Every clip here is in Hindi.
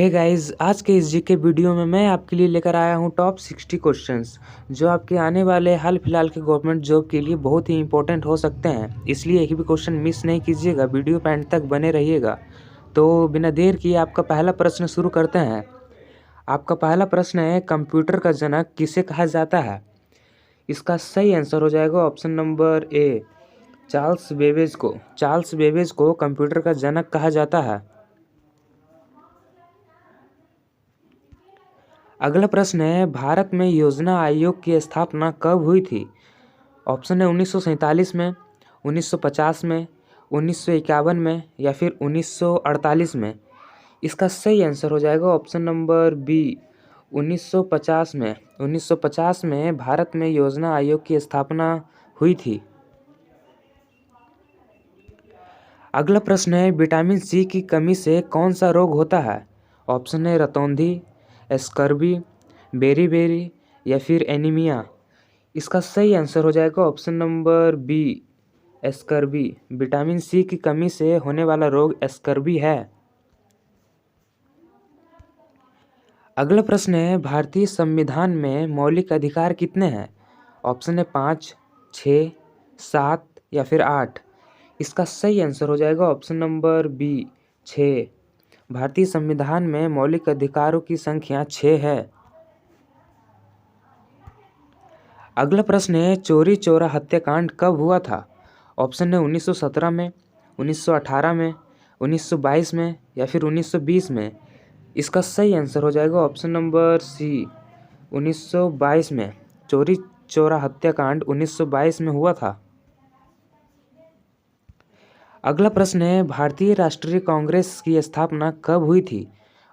हे गाइस, आज के इस जीके वीडियो में मैं आपके लिए लेकर आया हूँ टॉप 60 क्वेश्चंस जो आपके आने वाले हाल फिलहाल के गवर्नमेंट जॉब के लिए बहुत ही इंपॉर्टेंट हो सकते हैं। इसलिए एक भी क्वेश्चन मिस नहीं कीजिएगा, वीडियो पे एंड तक बने रहिएगा। तो बिना देर किए आपका पहला प्रश्न शुरू करते हैं। आपका पहला प्रश्न है, कंप्यूटर का जनक किसे कहा जाता है? इसका सही आंसर हो जाएगा ऑप्शन नंबर ए, चार्ल्स बेबेज को। चार्ल्स बेबेज को कंप्यूटर का जनक कहा जाता है। अगला प्रश्न है, भारत में योजना आयोग की स्थापना कब हुई थी? ऑप्शन है 1947 में, 1950 में, 1951 में या फिर 1948 में। इसका सही आंसर हो जाएगा ऑप्शन नंबर बी, 1950 में। 1950 में भारत में योजना आयोग की स्थापना हुई थी। अगला प्रश्न है, विटामिन सी की कमी से कौन सा रोग होता है? ऑप्शन है रतौंधी, स्कर्वी, बेरी या फिर एनीमिया। इसका सही आंसर हो जाएगा option number B, scurvy. Vitamin C की कमी से होने वाला रोग स्कर्वी है। अगला प्रश्न है, भारतीय संविधान में मौलिक अधिकार कितने हैं? ऑप्शन है 5, 6, 7 या फिर 8। इसका सही आंसर हो जाएगा ऑप्शन नंबर बी, 6। भारतीय संविधान में मौलिक अधिकारों की संख्या 6 है। अगला प्रश्न है, चौरी चौरा हत्याकांड कब हुआ था? ऑप्शन है 1917 में, 1918 में, 1922 में या फिर 1920 में। इसका सही आंसर हो जाएगा ऑप्शन नंबर सी, 1922 में। चौरी चौरा हत्याकांड 1922 में हुआ था। अगला प्रश्न है, भारतीय राष्ट्रीय कांग्रेस की स्थापना कब हुई थी?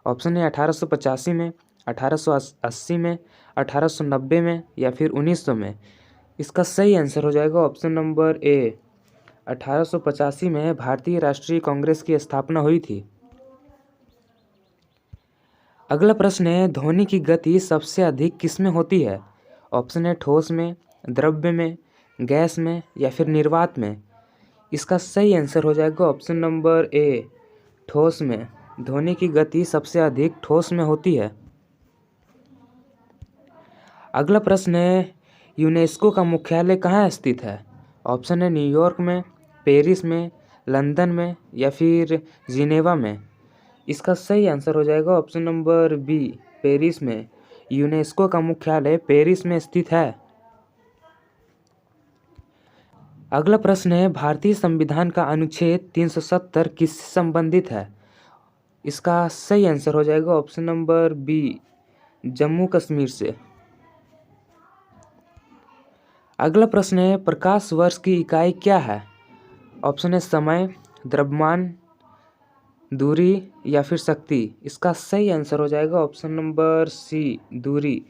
ऑप्शन है 1885 में, 1880 में, 1890 में या फिर 1900 में। इसका सही आंसर हो जाएगा ऑप्शन नंबर ए, 1885 में भारतीय राष्ट्रीय कांग्रेस की स्थापना हुई थी। अगला प्रश्न है, ध्वनि की गति सबसे अधिक किस में होती है? ऑप्शन है ठोस में, द्रव्य में, गैस में या फिर निर्वात में। इसका सही आंसर हो जाएगा ऑप्शन नंबर ए, ठोस में। ध्वनि की गति सबसे अधिक ठोस में होती है। अगला प्रश्न है, यूनेस्को का मुख्यालय कहाँ स्थित है? ऑप्शन है न्यूयॉर्क में, पेरिस में, लंदन में या फिर जिनेवा में। इसका सही आंसर हो जाएगा ऑप्शन नंबर बी, पेरिस में। यूनेस्को का मुख्यालय पेरिस में स्थित है। अगला प्रश्न है, भारतीय संविधान का अनुच्छेद 370 किससे संबंधित है? इसका सही आंसर हो जाएगा option number B, Jammu Kashmir से। अगला प्रश्न है, प्रकाश वर्ष की इकाई क्या है? ऑप्शन है समय, द्रव्यमान, दूरी या फिर शक्ति। इसका सही आंसर हो जाएगा ऑप्शन नंबर सी, दूरी।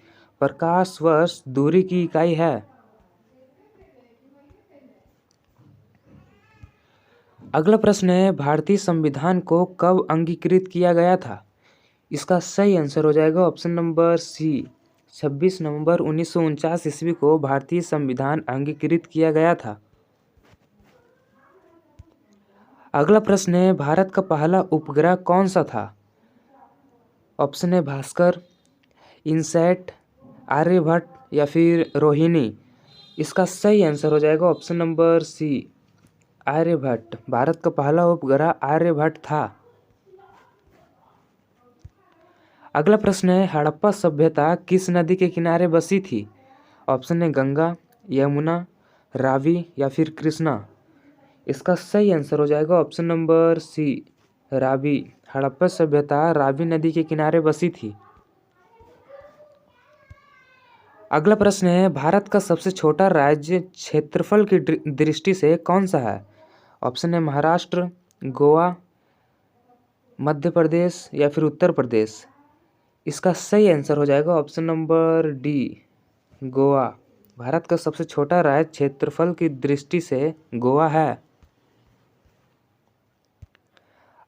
प्रकाश वर्ष दूरी की इकाई है। अगला प्रश्न है, भारतीय संविधान को कब अंगीकृत किया गया था? इसका सही आंसर हो जाएगा ऑप्शन नंबर सी, 26 नवंबर 1949 ईस्वी को भारतीय संविधान अंगीकृत किया गया था। अगला प्रश्न है, भारत का पहला उपग्रह कौन सा था? ऑप्शन है भास्कर, इनसैट, आर्यभट्ट या फिर रोहिणी। इसका सही आंसर हो जाएगा option number C, Aryabhata. Bharat का पहला उपग्रह आर्यभट्ट था। अगला प्रश्न है, हड़प्पा सभ्यता किस नदी के किनारे बसी थी? ऑप्शन है गंगा, यमुना, रावी या फिर कृष्णा। इसका सही आंसर हो जाएगा option number C, Ravi. Harappa सभ्यता रावी नदी के किनारे बसी थी। अगला प्रश्न है, भारत का सबसे छोटा राज्य क्षेत्रफल की दृष्टि से कौन सा है? ऑप्शन है महाराष्ट्र, गोवा, मध्य प्रदेश या फिर उत्तर प्रदेश। इसका सही आंसर हो जाएगा option number D, Goa. Bharat का सबसे छोटा राज्य क्षेत्रफल की दृष्टि से गोवा है।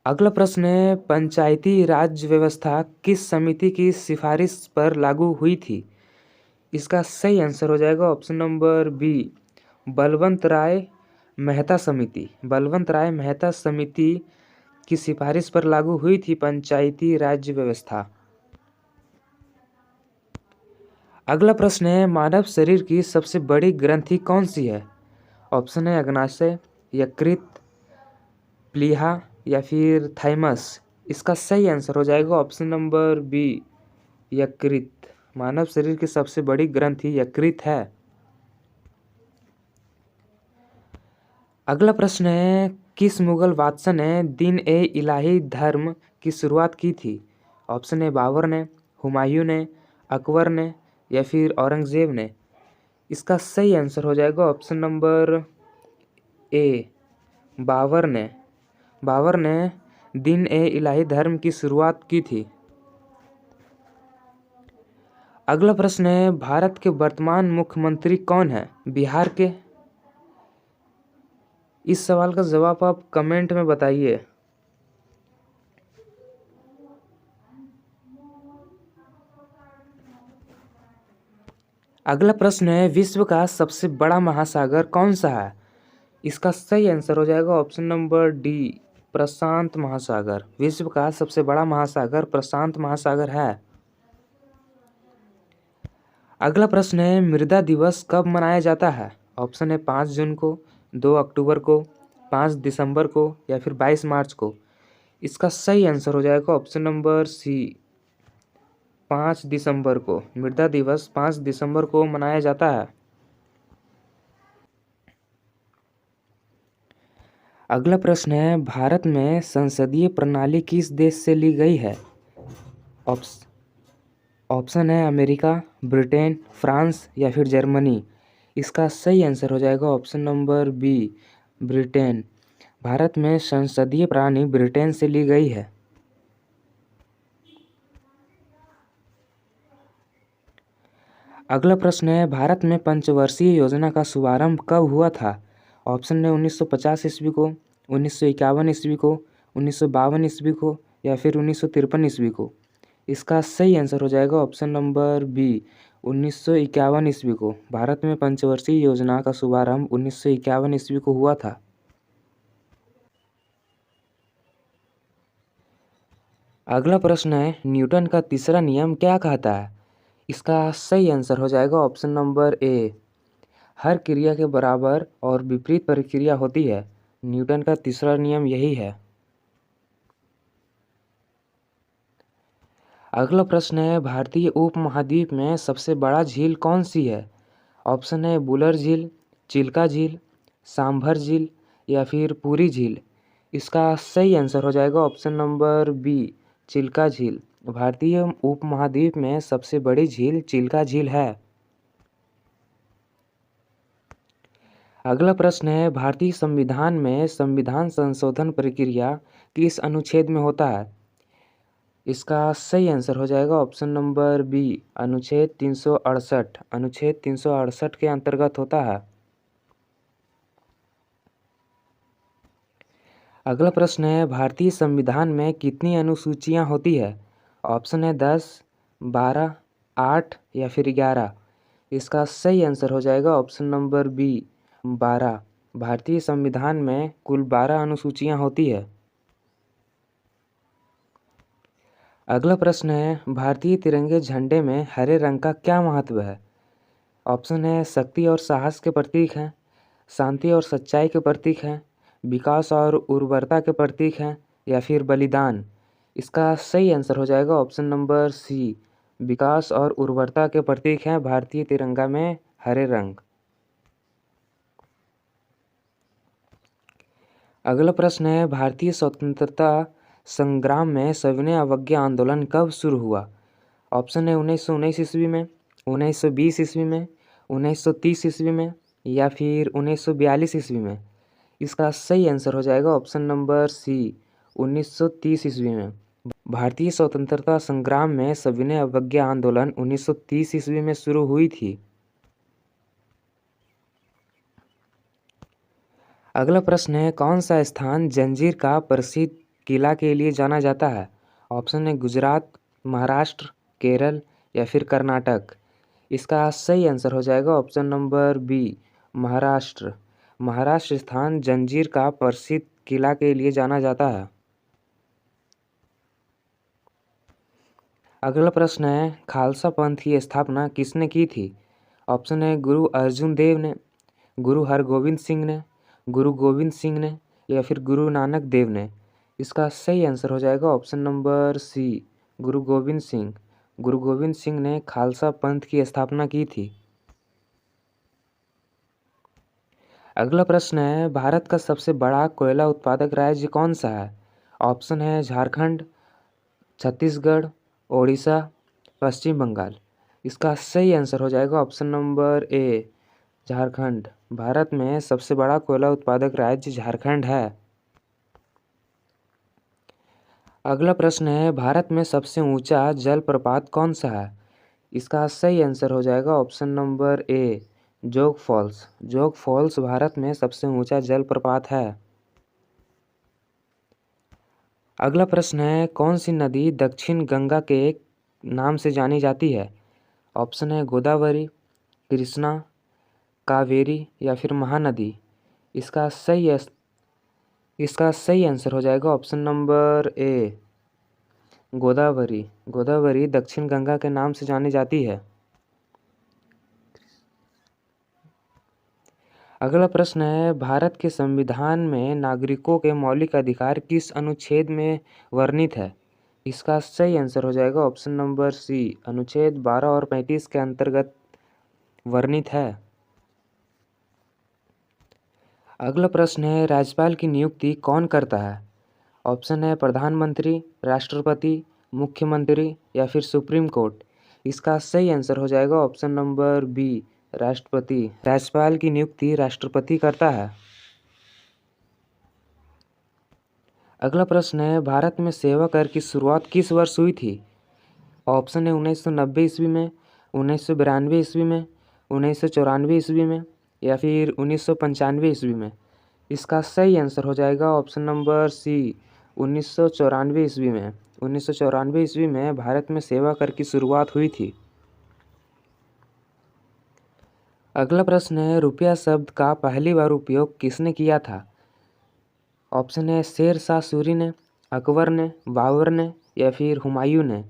अगला प्रश्न है, पंचायती राज व्यवस्था किस समिति की सिफारिश पर लागू हुई थी? इसका सही आंसर हो जाएगा ऑप्शन नंबर बी, बलवंत राय मेहता समिति। बलवंत राय मेहता समिति की सिफारिश पर लागू हुई थी पंचायती राज व्यवस्था? अगला प्रश्न है, मानव शरीर की सबसे बड़ी ग्रंथि कौन सी है? ऑप्शन है अग्नाशय, यकृत, प्लीहा या फिर थाइमस। इसका सही आंसर हो जाएगा ऑप्शन नंबर बी, यकृत। मानव शरीर की सबसे बड़ी ग्रंथि यकृत है। अगला प्रश्न है, किस मुगल बादशाह ने दीन ए इलाही धर्म की शुरुआत की थी? ऑप्शन है बाबर ने, हुमायूं ने, अकबर ने या फिर औरंगजेब ने। इसका सही आंसर हो जाएगा ऑप्शन नंबर ए, बाबर ने। बाबर ने दीन ए इलाही धर्म की शुरुआत की थी। अगला प्रश्न है, भारत के वर्तमान मुख्यमंत्री कौन है? बिहार के। इस सवाल का जवाब आप कमेंट में बताइए। अगला प्रश्न है, विश्व का सबसे बड़ा महासागर कौन सा है? इसका सही आंसर हो जाएगा ऑप्शन नंबर डी, प्रशांत महासागर। विश्व का सबसे बड़ा महासागर प्रशांत महासागर है। अगला प्रश्न है, मृदा दिवस कब मनाया जाता है? ऑप्शन है 5 जून को, 2 अक्टूबर को, 5 दिसंबर को या फिर 22 मार्च को। इसका सही आंसर हो जाएगा ऑप्शन नंबर सी, 5 दिसंबर को। मृदा दिवस 5 दिसंबर को मनाया जाता है। अगला प्रश्न है, भारत में संसदीय प्रणाली किस देश से ली गई है? ऑप्शन है अमेरिका, ब्रिटेन, फ्रांस या फिर जर्मनी। इसका सही आंसर हो जाएगा option number B, Britain. Bharat में संसदीय प्रणाली ब्रिटेन से ली गई है। अगला प्रश्न है, भारत में पंचवर्षीय योजना का शुभारंभ कब हुआ था? ऑप्शन है 1950 ईस्वी को, 1951 ईस्वी को, 1952 ईस्वी को या फिर 1953 ईस्वी को। इसका सही आंसर हो जाएगा ऑप्शन नंबर बी, 1951 ईस्वी को। भारत में पंचवर्षीय योजना का शुभारंभ 1951 ईस्वी को हुआ था। अगला प्रश्न है, न्यूटन का तीसरा नियम क्या कहता है? इसका सही आंसर हो जाएगा ऑप्शन नंबर ए, हर क्रिया के बराबर और विपरीत प्रक्रिया होती है। न्यूटन का तीसरा नियम यही है। अगला प्रश्न है, भारतीय उपमहाद्वीप में सबसे बड़ा झील कौन सी है? ऑप्शन है बुलर झील, चिल्का झील, सांभर झील या फिर पुरी झील। इसका सही आंसर हो जाएगा ऑप्शन नंबर बी, चिल्का झील। भारतीय उपमहाद्वीप में सबसे बड़ी झील चिल्का झील है। अगला प्रश्न है, भारतीय संविधान में संविधान संशोधन प्रक्रिया किस अनुच्छेद में होता है? इसका सही आंसर हो जाएगा ऑप्शन नंबर बी, अनुच्छेद 368। अनुच्छेद 368 के अंतर्गत होता है। अगला प्रश्न है, भारतीय संविधान में कितनी अनुसूचियां होती है? ऑप्शन है 10, 12, 8 या फिर 11। इसका सही आंसर हो जाएगा ऑप्शन नंबर बी, 12। भारतीय संविधान में कुल 12 अनुसूचियां होती है। अगला प्रश्न है, भारतीय तिरंगे झंडे में हरे रंग का क्या महत्व है? ऑप्शन है शक्ति और साहस के प्रतीक हैं, शांति और सच्चाई के प्रतीक हैं, विकास और उर्वरता के प्रतीक हैं या फिर बलिदान। इसका सही आंसर हो जाएगा ऑप्शन नंबर सी, विकास और उर्वरता के प्रतीक हैं भारतीय तिरंगा में हरे रंग। अगला प्रश्न है, भारतीय स्वतंत्रता संग्राम में सविनय अवज्ञा आंदोलन कब शुरू हुआ? ऑप्शन है 1919 ईस्वी में, 1920 ईस्वी में, 1930 ईस्वी में या फिर 1942 ईस्वी में। इसका सही आंसर हो जाएगा ऑप्शन नंबर सी, 1930 ईस्वी में। भारतीय स्वतंत्रता संग्राम में सविनय अवज्ञा आंदोलन 1930 ईस्वी में शुरू हुई थी। अगला प्रश्न है, कौन सा स्थान जंजीर का प्रसिद्ध किला के लिए जाना जाता है? ऑप्शन है गुजरात, महाराष्ट्र, केरल या फिर कर्नाटक। इसका सही आंसर हो जाएगा option number B, Maharashtra. Maharashtra स्थान जंजीर का प्रसिद्ध किला के लिए जाना जाता है। अगला प्रश्न है, खालसा पंथ की स्थापना किसने की थी? ऑप्शन है गुरु अर्जुन देव ने, गुरु हरगोविंद सिंह ने, गुरु गोविंद सिंह ने या फिर गुरु नानक देव ने। इसका सही आंसर हो जाएगा ऑप्शन नंबर सी, गुरु गोविंद सिंह। गुरु गोविंद सिंह ने खालसा पंथ की स्थापना की थी। अगला प्रश्न है, भारत का सबसे बड़ा कोयला उत्पादक राज्य कौन सा है? ऑप्शन है झारखंड, छत्तीसगढ़, ओडिशा, पश्चिम बंगाल। इसका सही आंसर हो जाएगा ऑप्शन नंबर ए, झारखंड। भारत में सबसे बड़ा कोयला उत्पादक राज्य झारखंड है। अगला प्रश्न है, भारत में सबसे ऊंचा जलप्रपात कौन सा है? इसका सही आंसर हो जाएगा ऑप्शन नंबर ए, जोग फॉल्स। जोग फॉल्स भारत में सबसे ऊंचा जलप्रपात है। अगला प्रश्न है, कौन सी नदी दक्षिण गंगा के नाम से जानी जाती है? ऑप्शन है गोदावरी, कृष्णा, कावेरी या फिर महानदी। इसका सही आंसर हो जाएगा ऑप्शन नंबर ए, गोदावरी। गोदावरी दक्षिण गंगा के नाम से जानी जाती है। अगला प्रश्न है, भारत के संविधान में नागरिकों के मौलिक अधिकार किस अनुच्छेद में वर्णित है? इसका सही आंसर हो जाएगा ऑप्शन नंबर सी, अनुच्छेद 12 और 35 के अंतर्गत वर्णित है। अगला प्रश्न है, राज्यपाल की नियुक्ति कौन करता है? ऑप्शन है प्रधानमंत्री, राष्ट्रपति, मुख्यमंत्री या फिर सुप्रीम कोर्ट। इसका सही आंसर हो जाएगा ऑप्शन नंबर बी, राष्ट्रपति। राज्यपाल की नियुक्ति राष्ट्रपति करता है। अगला प्रश्न है, भारत में सेवा कर की शुरुआत किस वर्ष हुई थी? ऑप्शन है 1990 ईस्वी में, 1992 ईस्वी में, 1994 ईस्वी में या फिर 1995 ईस्वी में। इसका सही आंसर हो जाएगा ऑप्शन नंबर सी, 1994 ईस्वी में। 1994 ईस्वी में भारत में सेवा कर की शुरुआत हुई थी। अगला प्रश्न है, रुपया शब्द का पहली बार उपयोग किसने किया था? ऑप्शन है शेर शाह सूरी ने, अकबर ने, बाबर ने या फिर हुमायूं ने।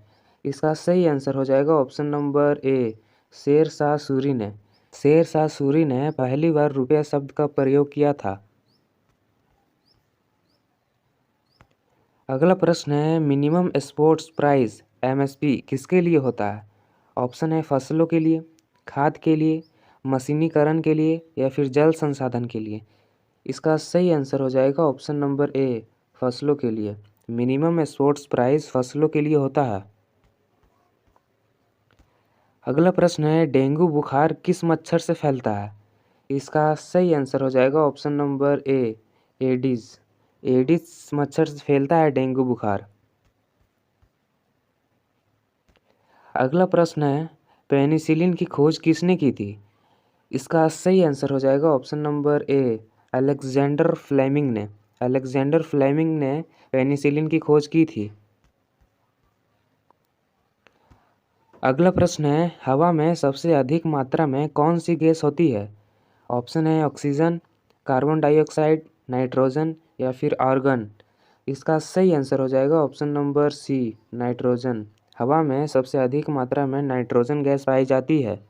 इसका सही आंसर हो जाएगा ऑप्शन नंबर ए, शेर शाह सूरी ने। शेर शाह सूरी ने पहली बार रुपया शब्द का प्रयोग किया था। अगला प्रश्न है, मिनिमम एक्सपोर्ट प्राइस एमएसपी किसके लिए होता है? ऑप्शन है फसलों के लिए, खाद के लिए, मशीनीकरण के लिए या फिर जल संसाधन के लिए। इसका सही आंसर हो जाएगा ऑप्शन नंबर ए, फसलों के लिए। मिनिमम एक्सपोर्ट प्राइस फसलों के लिए होता है। अगला प्रश्न है, डेंगू बुखार किस मच्छर से फैलता है? इसका सही आंसर हो जाएगा ऑप्शन नंबर ए, एडिस। एडिस मच्छर से फैलता है डेंगू बुखार। अगला प्रश्न है, पेनिसिलिन की खोज किसने की थी? इसका सही आंसर हो जाएगा option number A, Alexander Fleming ने। अलेक्जेंडर फ्लेमिंग ने पेनिसिलिन की खोज की थी। अगला प्रश्न है, हवा में सबसे अधिक मात्रा में कौन सी गैस होती है? ऑप्शन है ऑक्सीजन, कार्बन डाइऑक्साइड, नाइट्रोजन या फिर आर्गन। इसका सही आंसर हो जाएगा ऑप्शन नंबर सी, नाइट्रोजन। हवा में सबसे अधिक मात्रा में नाइट्रोजन गैस पाई जाती है।